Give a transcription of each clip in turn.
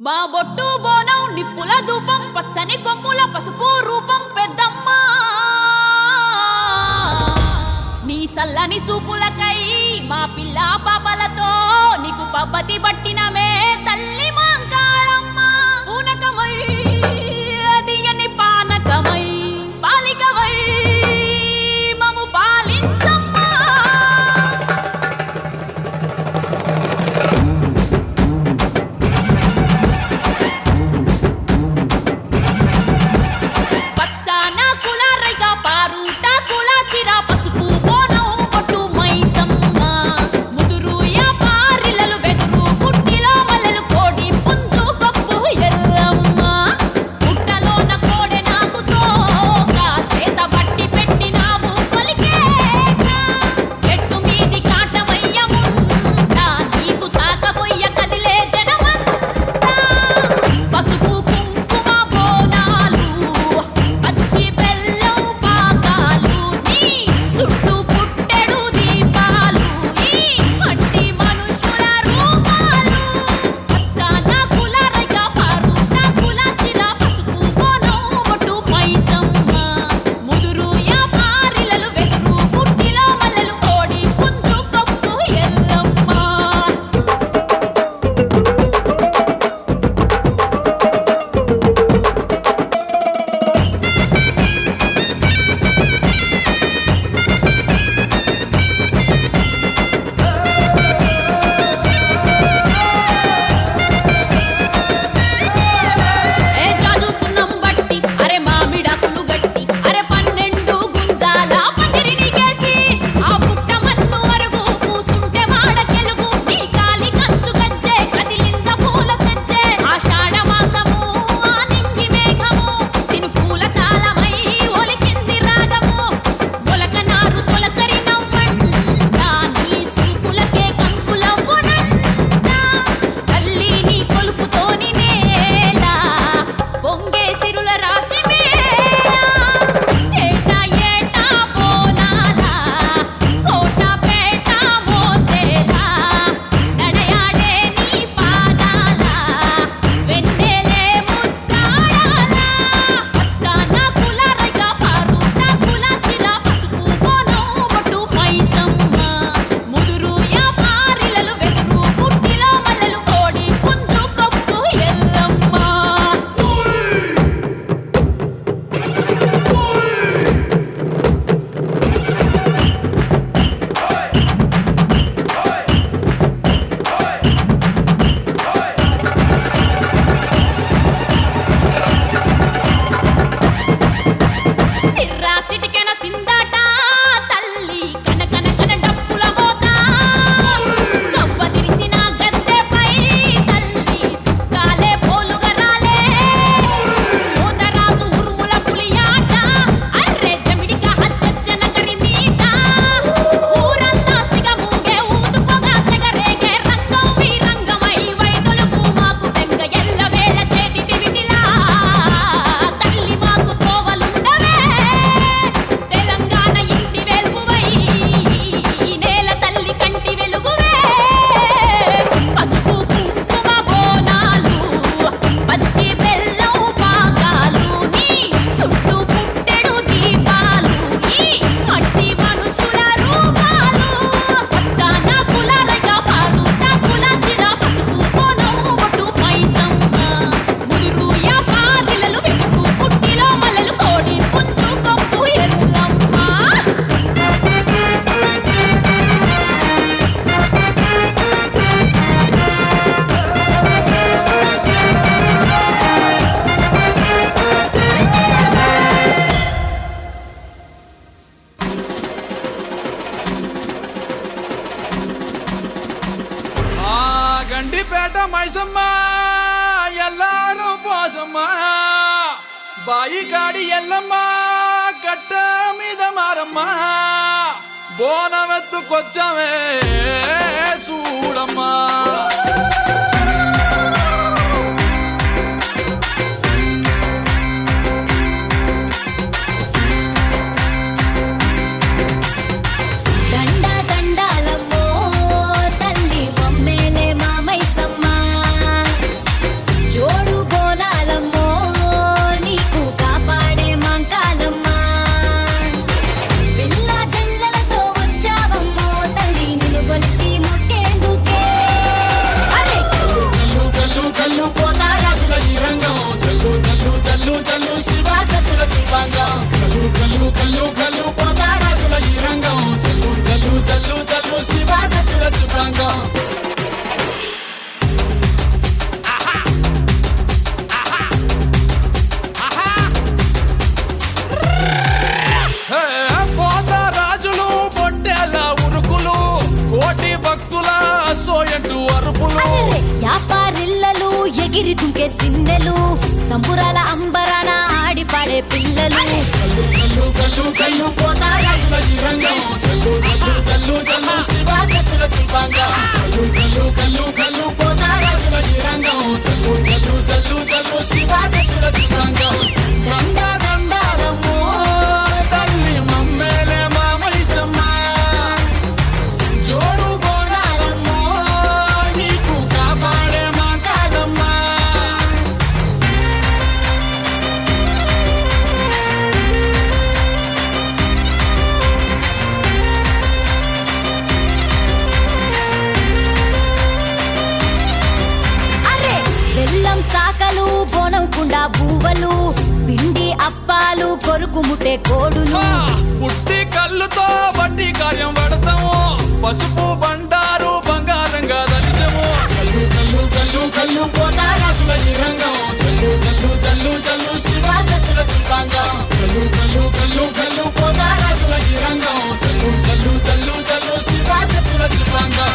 మా బొట్టు బోనం నిప్పుల ధూపం పచ్చని కొమ్ముల పసుపు రూపం పెద్దమ్మ నీ సల్లని సూపులకై మా పిల్ల పాపలతో నీకు పబ్బతి పట్టినమే తల్లి మాంకాళమ్మ పూనకమై అదియని పానకమై పాలికవై మము పాలించమ్మ గండిపేట మైసమ్మ ఎల్లారు పోసమ్మ బాయి కాడి ఎల్లమ్మ కట్ట మీద మారమ్మ బోనవెత్తుకొచ్చమే చూడమ్మా దండాలమ్మో తల్లి మమ్మేలే మామైసమ్మ ఎగిరి తుంకే సిన్నెలు సంబురాల అంబరాన ఆడి పాడే పిల్లలు కల్లు కల్లు కల్లు కల్లు పోతారాజుల ఈ రంగం చల్లు చల్లు చల్లు చల్లు శివాసత్తుల శిల్పాంగం కల్లు కల్లు కల్లు కల్లు పోతారాజుల ఈ రంగం చల్లు చల్లు చల్లు చల్లు శివాసత్తుల శిల్పాంగం దండ దండారమ్మో తల్లి మమ్మేలే మామలిసమ్మ జోడు బోనారమ్మో నీకు కాపాడే మా కాదమ్మా అరే బెల్లం సాకలు బోనం కుండా బూవలు పిండి అప్పాలు కొరుకు ముట్టే కోడులు పుట్టి కళ్ళుతో బట్టి కార్యం పడతాము పసుపు బండారు బంగారంగా దలిసము కల్లు కల్లు కల్లు కల్లు పోతారాజుల ఈ రంగం చల్లు చల్లు చల్లు చల్లు శివాసత్తుల శిల్పాంగం కల్లు కల్లు కల్లు కల్లు పోతారాజుల ఈ రంగం చల్లు చల్లు చల్లు చల్లు శివాసత్తుల శిల్పాంగం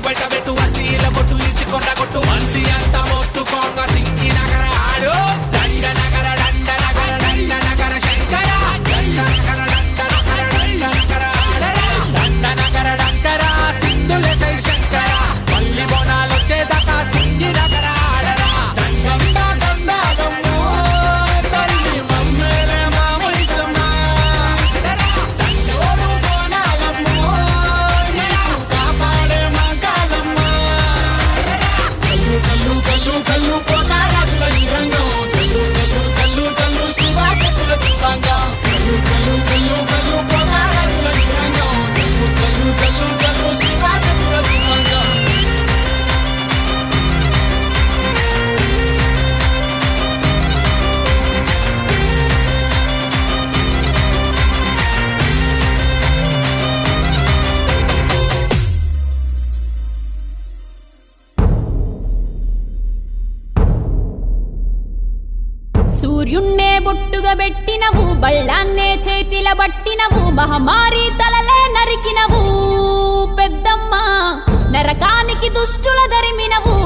బయట పెట్టు అసీల కొట్టు ఇచ్చి కొండ కొట్టు మంది అంతా మొత్తుకోంగ సింగి నగర ఆడు దండ నగర దండ నగర దండ నగర శంకర దండ నగర దండ నగర దండ నగర ఆడరా దండ నగర దండర సింధులే సై శంకర మల్లి బోనాలు వచ్చేదాకా సింగి నగర ఆడరా దండ దండాగమ్మో తల్లి మమ్మేలే మామలిసమ్మ దండోరు బోనాలమ్మో నీకు కాపాడే మా కాదమ్మా కల్లు కల్లు కల్లు కల్లు పోతారాజుల ఈ రంగం చల్లు చల్లు చల్లు చల్లు శివాసత్తుల శిల్పాంగం కల్లు కల్లు కల్లు కల్లు పోతారాజుల ఈ రంగం చల్లు చల్లు చల్లు చల్లు శివాసత్తుల శిల్పాంగం సూర్యున్నే బొట్టుగా పెట్టినవు బళ్ళాన్నే చేతిల పట్టినవు మహమారి తలలే నరికినవు పెద్దమ్మ నరకానికి దుష్టుల దరిమినవు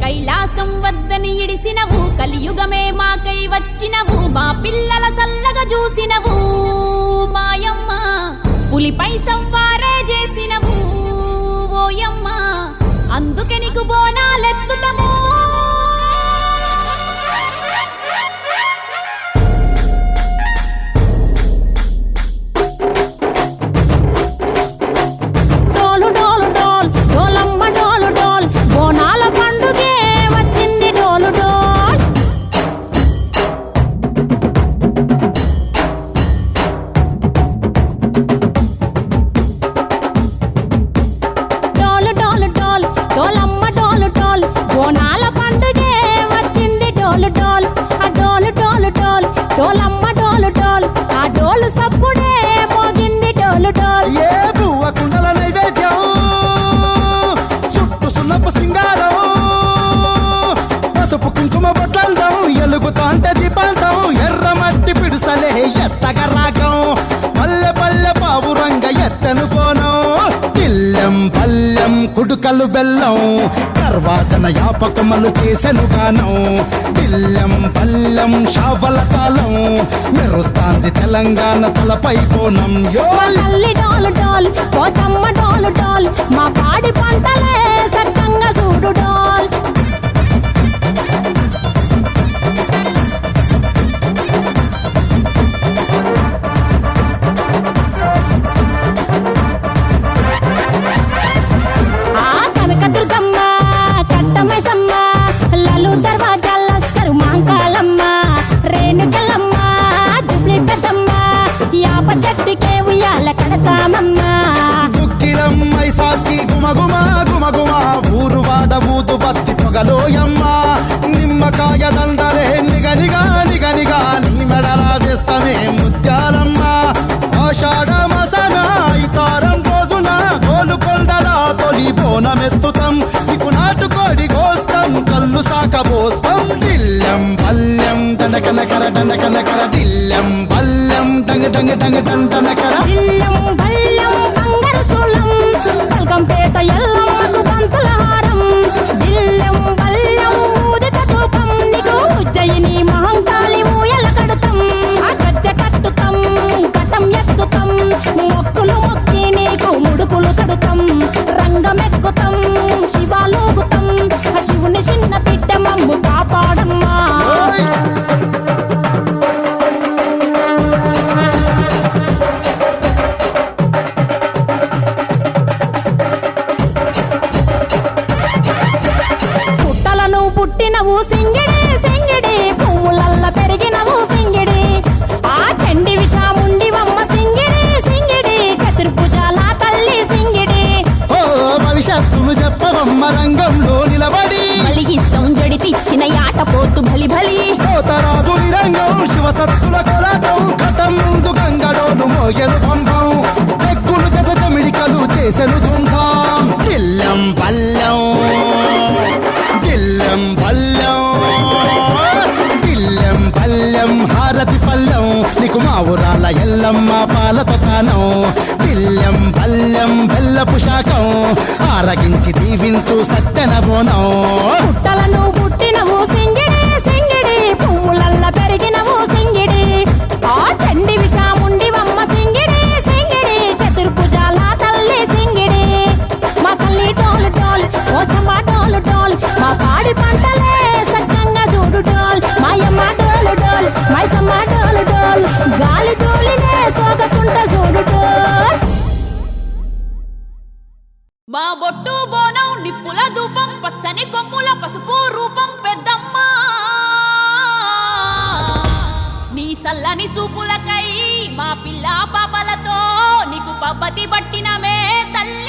కైలాసం వద్దని ఇడిసినవు కలియుగమే మాకై వచ్చినవు మా పిల్లల సల్లగా చూసినవు మాయమ్మ పులిపై సవ్వారే చేసినవు ఓయమ్మ అందుకే నీకు బోనాలెత్తుతము డోలు డోలు డోల్ డోలమ్మ డోలు డోల్ బోనాల పండుగే వచ్చింది డోలు డోల్ డోలు డోలు డోల్ డోలమ్మ డోలు డోల్ బోనాల పండుగే వచ్చింది డోలు డోల్ ఆ డోలు డోలు డోల్ డోలమ్మ డోలు డోల్ ఆ డోలు సప్పుడే మోగింది డోలు డోల్ ఏ బువ్వ కుండల నైవేద్యం చుట్టు సున్నపు సింగారం పసుపు కుంకుమ బొట్లందం ఎలుగుతాంటే దీపాంతం ఎర్ర మట్టి పిడుసలే ఎత్తగ రాగం పల్లె పల్లె పావురంగ ఎత్తను పోనం తిల్లెం పల్లెం కుడుకలు బెల్లం తర్వాతన యాపకమలు చేసెను గానం తిల్లెం పల్లెం షావల కాలం మెరుస్తాంది తెలంగాణ తలపై కోణం మా యోల్ తల్లి డోలు డోల్ పోచమ్మ డోలు డోల్ మా పాడి పంటలే సక్కంగా చూడు డోల్ ఆ కనకదుర్గమ్మ కట్టమైసమ్మ లలు దర్వాజా లస్కరు మాంకాలమ్మ రేణుకలమ్మ జుబ్లి పెద్దమ్మ యాప చెట్టుకే ఉయ్యాల కడతామమ్మా దుక్కిలమ్మై సాచి గుమగుమ గుమగుమ ఊరు వాడ ఊదు బత్తి పొగలోయమ్మ నిమ్మకాయ దండలే నిగనిగా నిగనిగా నీ మెడలా వేస్తమే ముత్యాలమ్మ ఆషాఢ మసన టనక నకర దిల్లం బల్లం టంగ టంగ టంగ టనకర ఇల్లం బల్లం బంగారు సోళం పల్కంపేట ఎల్లమ్మకు పంతుల హారం ఇల్లం బల్లం ఊదిత ధూపం నీకు ఉజ్జయిని మహంకాళి ఊయల కడుతం ఆ గజ్జ కట్టుతం కటం ఎత్తుతం మొక్కులు మొక్కి నీకు ముడుపులు కడుతం రంగమెక్కుతం శివాలోగుతం ఆ శివుని చిన్న బిడ్డ మమ్ము కాపాడమ్మా పుట్టలను పుట్టినవు సింగిడి సింగిడి పువ్వులల్ల పెరిగినవు సింగిడి ఆ చండివి చాముండివమ్మ సింగిడి సింగిడి చతుర్భుజాల తల్లి సింగిడి ఓ భవిష్యత్తును చెప్పవమ్మ రంగంలో నిలబడి బలిగిస్తాం జడితిచ్చిన యాట పోతు బలి బలి కోతరాజు రంగం శివసత్తుల కొలాటం ఘటం ముందు గంగడోలు మోయలు పంపం చెక్కులు జత జమిడికలు చేసెను ధుంధాం దిల్లం పల్లం దిల్లం పల్లం దిల్లం పల్లెం హారతి పల్లెం నీకు మా ఊరాల ఎల్లమ్మ పాలతో తానం దిల్లం పల్లెం బెల్లపు శాఖం ఆరగించి దీవించు సత్తెన బోనం పుట్టలను పుట్టినవు సింగిడి సింగిడి పువ్వులల్ల పెరిగినవు సింగిడి ఆ చండివి చాముండివమ్మ సింగిడి సింగిడి చతుర్భుజాల తల్లి సింగిడి మా తల్లి టోలు టోల్ ఓ చమ్మ టోలు టోల్ మా పాడి పంటలే సక్కంగా చూడు టోల్ మాయమ్మ డోలు డోల్ మైసమ్మ డోలు డోల్ గాలి డోలినే సోకకుంట చూడు టోల్ మా బొట్టు బోనం నిప్పుల ధూపం పచ్చని కొమ్ముల పసుపు రూపం పెద్దమ్మ నీ సల్లని సూపులకై మా పిల్ల పాపలతో నీకు పబ్బతి పట్టినమే తల్లి